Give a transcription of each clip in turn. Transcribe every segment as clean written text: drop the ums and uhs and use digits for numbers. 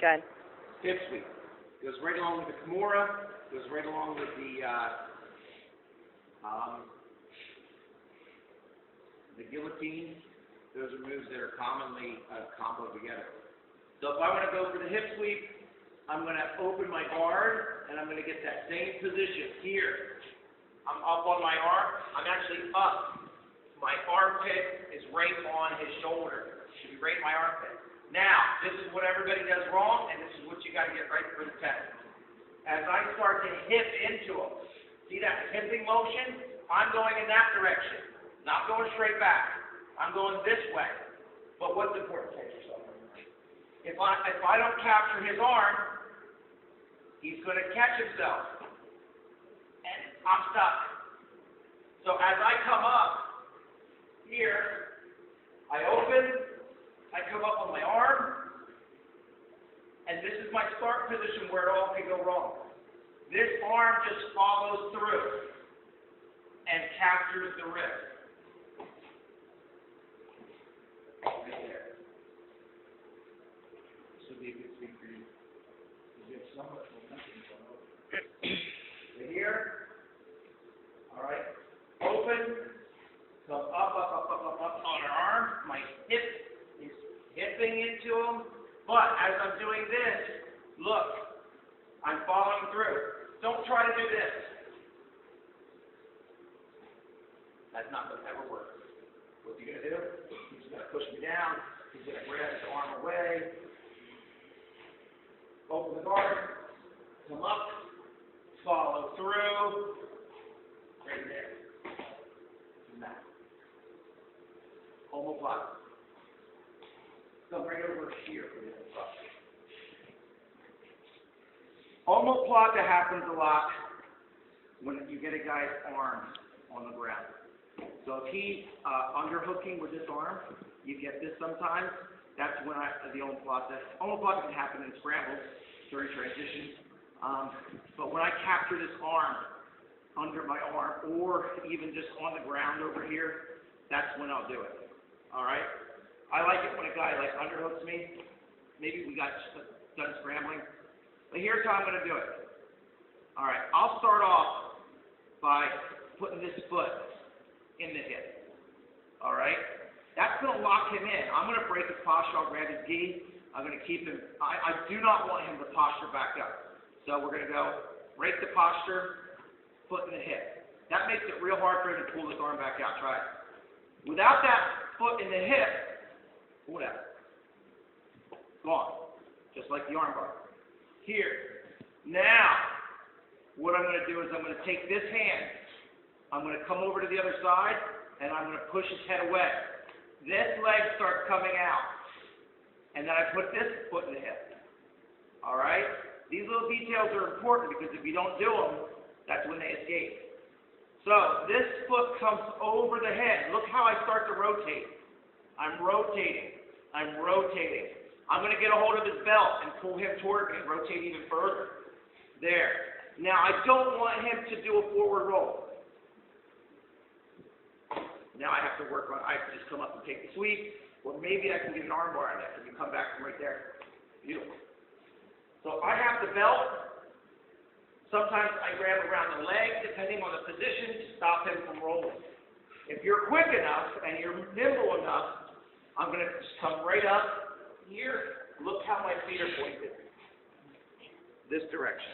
Good. Hip sweep. Goes right along with the Kimura. Goes right along with the guillotine. Those are moves that are commonly comboed together. So if I want to go for the hip sweep, I'm going to open my guard, and I'm going to get that same position here. I'm up on my arm. I'm actually up. My armpit is right on his shoulder. It should be right in my armpit. Now, this is what everybody does wrong, and this is what you got to get right for the test. As I start to hip into him, see that hipping motion? I'm going in that direction, not going straight back. I'm going this way. But what's important? Take yourself. If I don't capture his arm, he's going to catch himself, and I'm stuck. So as I come up here, I open, I come up on my arm, and this is my start position where it all can go wrong. This arm just follows through and captures the wrist. Right there. This would be a good thing for you. You get so much momentum going over. Right here. All right. Open. Come up on our arm. My hip is hipping into him. But as I'm doing this, look, I'm following through. Don't try to do this. That's not going to ever work. What's he going to do? He's going to push me down. He's going to grab his arm away. Open the guard. Come up. Follow through. Right there. Now. Omoplata. Come right over here for the omoplata. Omoplata happens a lot when you get a guy's arm on the ground. So if he's underhooking with this arm, you get this sometimes. That's when the omoplata. Omoplata can happen in scrambles during transition. But when I capture this arm under my arm, or even just on the ground over here, that's when I'll do it. All right. I like it when a guy like underhooks me. Maybe we got done scrambling. But here's how I'm going to do it. All right. I'll start off by putting this foot in the hip. All right? That's going to lock him in. I'm going to break his posture. I'll grab his gi. I'm going to keep him. I do not want him to posture back up. So we're going to go break the posture, foot in the hip. That makes it real hard for him to pull his arm back out. Try it. Without that foot in the hip, whatever. Gone. Just like the arm bar. Here. Now, what I'm going to do is I'm going to take this hand. I'm going to come over to the other side, and I'm going to push his head away. This leg starts coming out. And then I put this foot in the hip. All right? These little details are important because if you don't do them, that's when they escape. So this foot comes over the head. Look how I start to rotate. I'm rotating. I'm rotating. I'm going to get a hold of his belt and pull him toward me and rotate even further. There. Now, I don't want him to do a forward roll. Now I have to work on, I have to just come up and take the sweep, or maybe I can get an arm bar on that and you come back from right there. Beautiful. So I have the belt. Sometimes I grab around the leg, depending on the position, to stop him from rolling. If you're quick enough and you're nimble enough, I'm going to just come right up here. Look how my feet are pointed. This direction.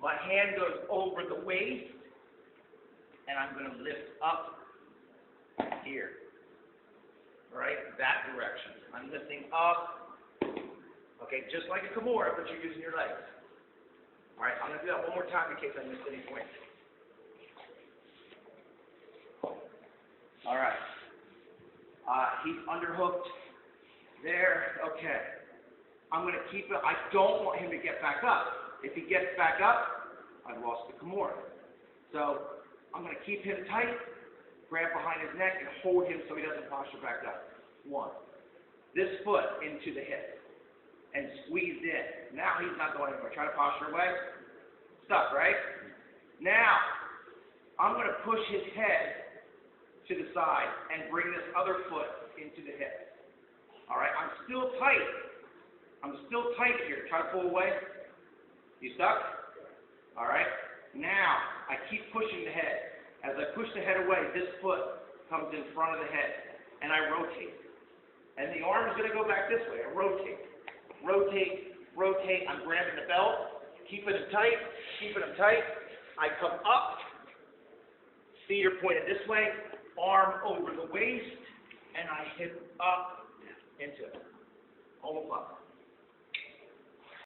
My hand goes over the waist, and I'm going to lift up here. All right, that direction. I'm lifting up. Okay, just like a Kimura, but you're using your legs. All right, I'm going to do that one more time in case I missed any points. All right. He's underhooked. There. Okay. I'm going to keep it. I don't want him to get back up. If he gets back up, I've lost the Kimura. So I'm going to keep him tight, grab behind his neck, and hold him so he doesn't posture back up. One. This foot into the hip and squeezed in. Now he's not going anywhere. Try to posture away. Stuck, right? Now, I'm going to push his head to the side and bring this other foot into the hip. All right? I'm still tight, I'm still tight here. Try to pull away. You stuck? All right. Now, I keep pushing the head. As I push the head away, this foot comes in front of the head, and I rotate. And the arm is going to go back this way. I rotate, rotate, rotate. I'm grabbing the belt, keeping them tight, keeping them tight. I come up, feet are pointed this way, arm over the waist, and I hip up into Omoplata.